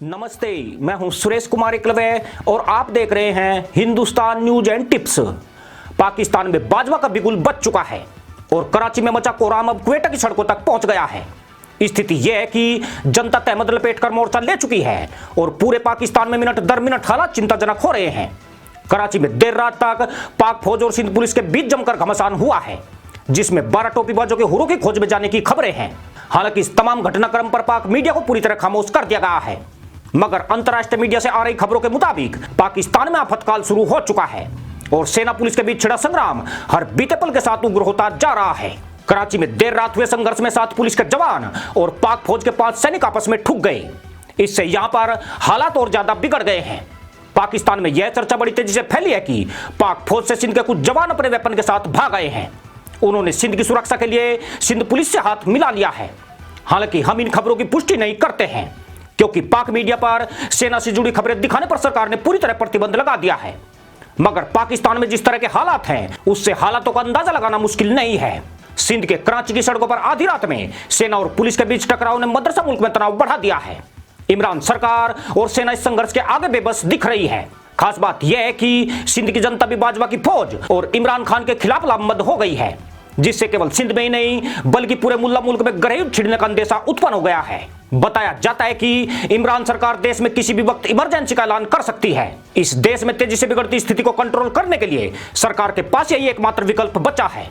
नमस्ते, मैं हूं सुरेश कुमार एकलवे और आप देख रहे हैं Hindustan news and tips. Pakistan में बाजवा का बिगुल बच चुका है और कराची में मचा कोहराम अब क्वेटा की सड़कों तक पहुंच गया है। स्थिति यह है कि जनता तहमत लपेट कर मोर्चा ले चुकी है और पूरे पाकिस्तान में मिनट दर मिनट हालात चिंताजनक हो रहे हैं। कराची में देर रात तक पाक फौज और सिंध पुलिस के बीच जमकर घमासान हुआ है, जिसमें 12 टोपीबाजों के हुरों की खोज में जाने की खबरें हैं। हालांकि इस तमाम घटनाक्रम पर पाक मीडिया को पूरी तरह खामोश कर दिया गया है, मगर अंतर्राष्ट्रीय मीडिया से आ रही खबरों के मुताबिक पाकिस्तान में आफतकाल शुरू हो चुका है और सेना पुलिस के बीच छिड़ा संग्राम हर बीते पल के साथ उग्र होता जा रहा है। कराची में देर रात हुए संघर्ष में 7 पुलिस के जवान और पाक फौज के 5 सैनिक आपस में ठुक गए। इससे यहां पर हालात और ज्यादा बिगड़ गए हैं। पाकिस्तान में यह चर्चा बड़ी तेजी से फैली है कि पाक फौज से सिंध के कुछ जवान अपने वेपन के साथ भाग गए हैं। उन्होंने सिंध की सुरक्षा के लिए सिंध पुलिस से हाथ मिला लिया है। हालांकि हम इन खबरों की पुष्टि नहीं करते हैं, क्योंकि पाक मीडिया पर सेना से जुड़ी खबरें दिखाने पर सरकार ने पूरी तरह प्रतिबंध लगा दिया है। मगर पाकिस्तान में जिस तरह के हालात हैं, उससे हालातों का अंदाजा लगाना मुश्किल नहीं है। सिंध के कराची की सड़कों पर आधी रात में सेना और पुलिस के बीच टकराव ने मदरसा मुल्क में तनाव बढ़ा दिया है। इमरान सरकार और सेना इस संघर्ष के आगे बेबस दिख रही है। खास बात यह है कि सिंध की जनता भी बाजवा की फौज और इमरान खान के खिलाफ लामबंद हो गई है, जिससे केवल सिंध में ही नहीं बल्कि पूरे मुल्ला मुल्क में गहरे युद्ध छिड़ने का अंदेशा उत्पन्न हो गया है। बताया जाता है कि इमरान सरकार देश में किसी भी वक्त इमरजेंसी का ऐलान कर सकती है। इस देश में तेजी से बिगड़ती स्थिति को कंट्रोल करने के लिए सरकार के पास यही एकमात्र विकल्प बचा है।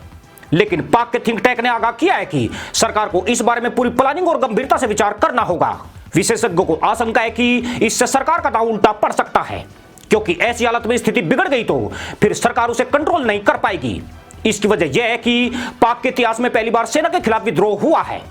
लेकिन पाक के थिंक टैंक ने आगाह किया है कि सरकार को इस बारे में पूरी प्लानिंग और गंभीरता से विचार करना होगा। विशेषज्ञों को आशंका है कि इससे सरकार का दांव उल्टा पड़ सकता है, क्योंकि ऐसी हालत में स्थिति बिगड़ गई तो फिर सरकार उसे कंट्रोल नहीं कर पाएगी। इसकी वजह यह है कि पाक के इतिहास में पहली बार सेना के खिलाफ विद्रोह हुआ है।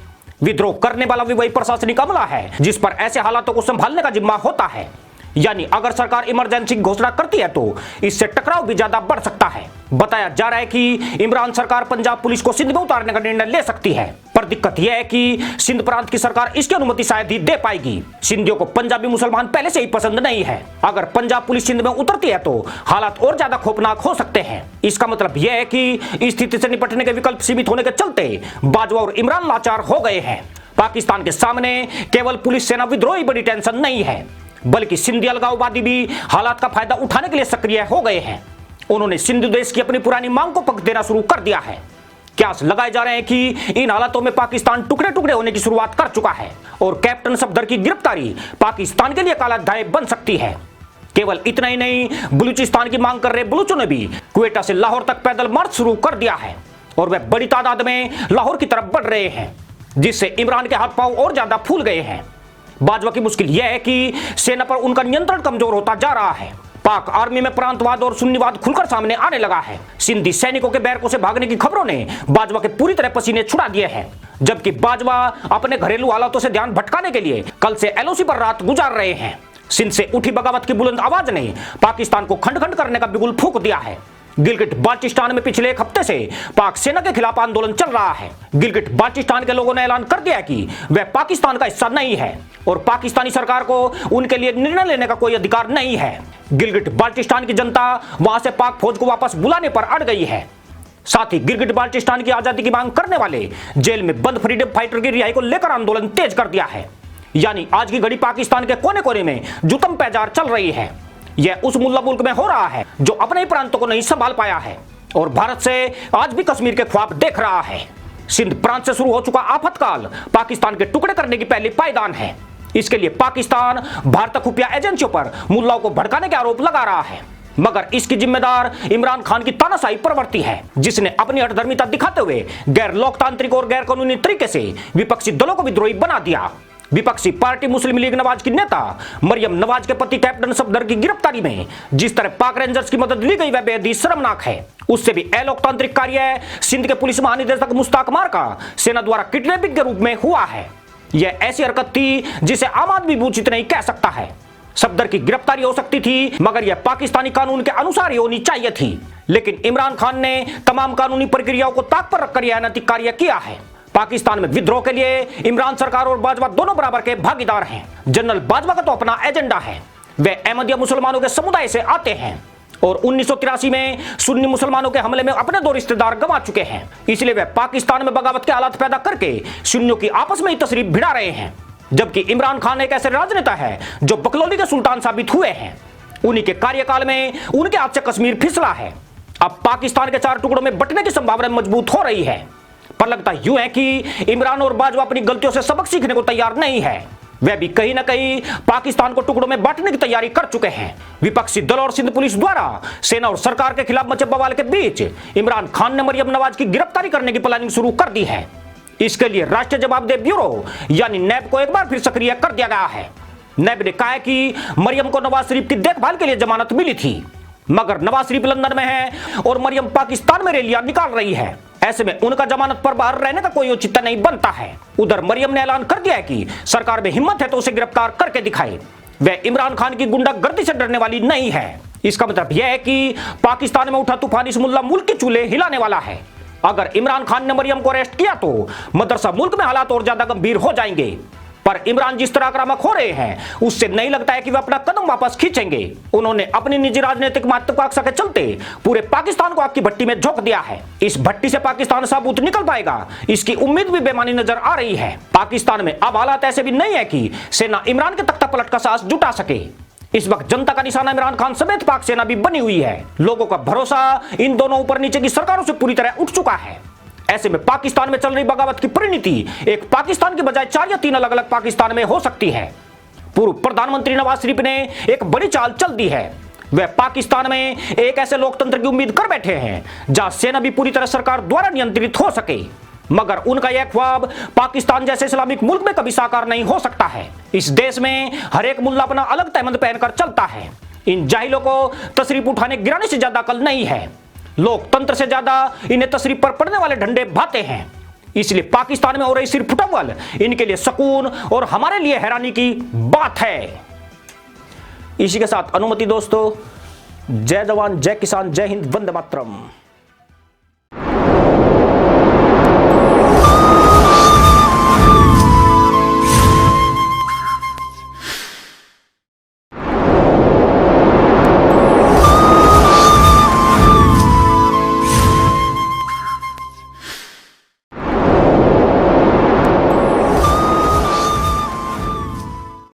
विद्रोह करने वाला भी वही प्रशासनिक अमला है जिस पर ऐसे हालातों को संभालने का जिम्मा होता है। यानी अगर सरकार इमरजेंसी की घोषणा करती है तो इससे टकराव भी ज्यादा बढ़ सकता है। बताया जा रहा है कि इमरान सरकार पंजाब पुलिस को सिंध में उतारने का निर्णय ले सकती है, पर दिक्कत यह है कि सिंध प्रांत की सरकार इसकी अनुमति शायद ही दे पाएगी। सिंधियों को पंजाबी मुसलमान पहले से ही पसंद नहीं है। अगर पंजाब पुलिस सिंध में उतरती है तो हालात और ज्यादा खौफनाक हो सकते हैं। इसका मतलब यह है कि स्थिति से निपटने के विकल्प सीमित होने के चलते बाजवा और इमरान लाचार हो गए हैं। पाकिस्तान के सामने केवल पुलिस सेना विद्रोह ही बड़ी टेंशन नहीं है, बल्कि सिंधी अलगाववादी भी हालात का फायदा उठाने के लिए सक्रिय हो गए हैं। उन्होंने सिंध देश की अपनी पुरानी मांग को पक देना शुरू कर दिया है। क्यास लगाए जा रहे हैं कि इन हालातों में पाकिस्तान टुकड़े टुकड़े होने की शुरुआत कर चुका है और कैप्टन सफदर की गिरफ्तारी पाकिस्तान के लिए काला अध्याय बन सकती है। केवल इतना ही नहीं, बलूचिस्तान की मांग कर रहे बलूचों ने भी क्वेटा से लाहौर तक पैदल मार्च शुरू कर दिया है और वे बड़ी तादाद में लाहौर की तरफ बढ़ रहे हैं, जिससे इमरान के हाथ पांव और ज्यादा फूल गए हैं। बाजवा की मुश्किल यह है कि सेना पर उनका नियंत्रण कमजोर होता जा रहा है। पाक आर्मी में प्रांतवाद और सुन्नीवाद खुलकर सामने आने लगा है। सिंधी सैनिकों के बैरकों से भागने की खबरों ने बाजवा के पूरी तरह पसीने छुड़ा दिए हैं, जबकि बाजवा अपने घरेलू हालातों से ध्यान भटकाने के लिए कल से एलओसी पर रात गुजार रहे हैं। सिंध से उठी बगावत की बुलंद आवाज ने पाकिस्तान को खंड खंड करने का बिगुल फूंक दिया है। गिलगिट बाल्टिस्तान में पिछले एक हफ्ते से पाक सेना के खिलाफ आंदोलन चल रहा है। गिलगिट बाल्टिस्तान के लोगों ने ऐलान कर दिया कि वह पाकिस्तान का हिस्सा नहीं है और पाकिस्तानी सरकार को उनके लिए निर्णय लेने का कोई अधिकार नहीं है। गिलगिट बाल्टिस्तान की जनता वहां से पाक फौज को वापस बुलाने पर अड़ गई है। साथ ही गिलगिट बाल्टिस्तान की आजादी की मांग करने वाले जेल में बंद फ्रीडम फाइटर की रिहाई को लेकर आंदोलन तेज कर दिया है। यानी आज की घड़ी पाकिस्तान के कोने कोने में जुतम पैजार चल रही है। यह उस मुल्ला मुल्क में हो रहा है जो अपने ही प्रांतों को नहीं संभाल पाया है और भारत से आज भी कश्मीर के ख्वाब देख रहा है। सिंध प्रांत से शुरू हो चुका आफतकाल पाकिस्तान के टुकड़े करने की पहली पायदान है। इसके लिए पाकिस्तान भारत खुफिया एजेंसियों पर मुल्लाओं को भड़काने के आरोप लगा रहा है, मगर इसकी जिम्मेदार इमरान खान की तानाशाही प्रवृत्ति है, जिसने अपनी हठधर्मिता दिखाते हुए गैर लोकतांत्रिक और गैर कानूनी तरीके से विपक्षी दलों को विद्रोही बना दिया। विपक्षी पार्टी मुस्लिम लीग नवाज की नेता मरियम नवाज के पति कैप्टन सफदर की गिरफ्तारी में जिस तरह पाक रेंजर्स की मदद ली गई वह बेहद ही शर्मनाक है। उससे भी अलोकतांत्रिक कार्य सिंध के पुलिस महानिदेशक मुश्ताक मार का सेना द्वारा किडनैपिंग के रूप में हुआ है। यह ऐसी हरकत थी जिसे आम आदमी बूचित नहीं कह सकता है। सफदर की गिरफ्तारी हो सकती थी, मगर यह पाकिस्तानी कानून के अनुसार ही होनी चाहिए थी। लेकिन इमरान खान ने तमाम कानूनी प्रक्रियाओं को ताक पर रखकर यह अनैतिक कार्य किया है। पाकिस्तान में विद्रोह के लिए इमरान सरकार और बाजवा दोनों बराबर के भागीदार हैं। जनरल बाजवा का तो अपना एजेंडा है। वे अहमदिया मुसलमानों के समुदाय से आते हैं और 1983 में सुन्नी मुसलमानों के हमले में अपने 2 रिश्तेदार गंवा चुके हैं। इसलिए वे पाकिस्तान में बगावत के हालात पैदा करके सुन्नियों की आपस में ही तशरीफ भिड़ा रहे हैं। जबकि इमरान खान एक ऐसे राजनेता है जो बकलौली के सुल्तान साबित हुए हैं। उन्हीं के कार्यकाल में उनके हाथ से कश्मीर फिसला है। अब पाकिस्तान के 4 टुकड़ों में बंटने की संभावना मजबूत हो रही है। पर लगता यूं है कि इमरान और बाजवा अपनी गलतियों से सबक सीखने को तैयार नहीं है। वे भी कहीं ना कहीं पाकिस्तान को टुकड़ों में बांटने की तैयारी कर चुके हैं। विपक्षी दल और सिंध पुलिस द्वारा सेना और सरकार के खिलाफ मचे बवाल के बीच इमरान खान ने मरियम नवाज की गिरफ्तारी करने की प्लानिंग शुरू कर दी है। इसके लिए राष्ट्रीय जवाबदेही ब्यूरो यानी नैब को एक बार फिर सक्रिय कर दिया गया है। नैब ने कहा है कि मरियम को नवाज शरीफ की देखभाल के लिए जमानत मिली थी, मगर नवाज शरीफ लंदन में है और मरियम पाकिस्तान में रैलियां निकाल रही है। ऐसे में उनका जमानत पर बाहर रहने का कोई औचित्य नहीं बनता है। उधर मरियम ने ऐलान कर दिया है कि सरकार में हिम्मत है तो उसे गिरफ्तार करके दिखाए। वह इमरान खान की गुंडागर्दी से डरने वाली नहीं है। इसका मतलब यह है कि पाकिस्तान में उठा तूफान इस मुल्ला मुल्क के चूल्हे हिलाने वाला है। अगर इमरान खान ने मरियम को अरेस्ट किया तो मदरसा मुल्क में हालात और ज्यादा गंभीर हो जाएंगे। पर इमरान जिस तरह आक्रामक हो रहे हैं उससे नहीं लगता है कि वे अपना कदम वापस खींचेंगे। उन्होंने अपनी निजी राजनीतिक महत्वाकांक्षा के चलते पूरे पाकिस्तान को आपकी भट्टी में झोंक दिया है। इस भट्टी से पाकिस्तान साबुत निकल पाएगा, इसकी उम्मीद भी बेमानी नजर आ रही है। पाकिस्तान में अब हालात ऐसे भी नहीं है कि सेना इमरान के तख्ता पलट का साहस जुटा सके। इस वक्त जनता का निशाना इमरान खान समेत पाक सेना भी बनी हुई है। लोगों का भरोसा इन दोनों ऊपर नीचे की सरकारों से पूरी तरह उठ चुका है। ऐसे में पाकिस्तान में चल रही बगावत की परिणति एक पाकिस्तान की बजाय 4 या 3 अलग अलग पाकिस्तान में हो सकती है। पूर्व प्रधानमंत्री नवाज शरीफ ने एक बड़ी चाल चल दी है। वे पाकिस्तान में एक ऐसे लोकतंत्र की उम्मीद कर बैठे हैं जहां सेना भी पूरी तरह सरकार द्वारा नियंत्रित हो सके, मगर उनका यह ख्वाब पाकिस्तान जैसे इस्लामिक मुल्क में कभी साकार नहीं हो सकता है। इस देश में हर एक मुल्ला अपना अलग तहमंद पहनकर चलता है। इन जाहिलों को तशरीफ उठाने गिराने से ज्यादा अकल नहीं है। लोकतंत्र से ज्यादा इन्हें तशरीफ पर पड़ने वाले डंडे भाते हैं। इसलिए पाकिस्तान में हो रही सिर्फ फुटबॉल इनके लिए सुकून और हमारे लिए हैरानी की बात है। इसी के साथ अनुमति दोस्तों, जय जवान जय किसान जय हिंद वंदे मातरम।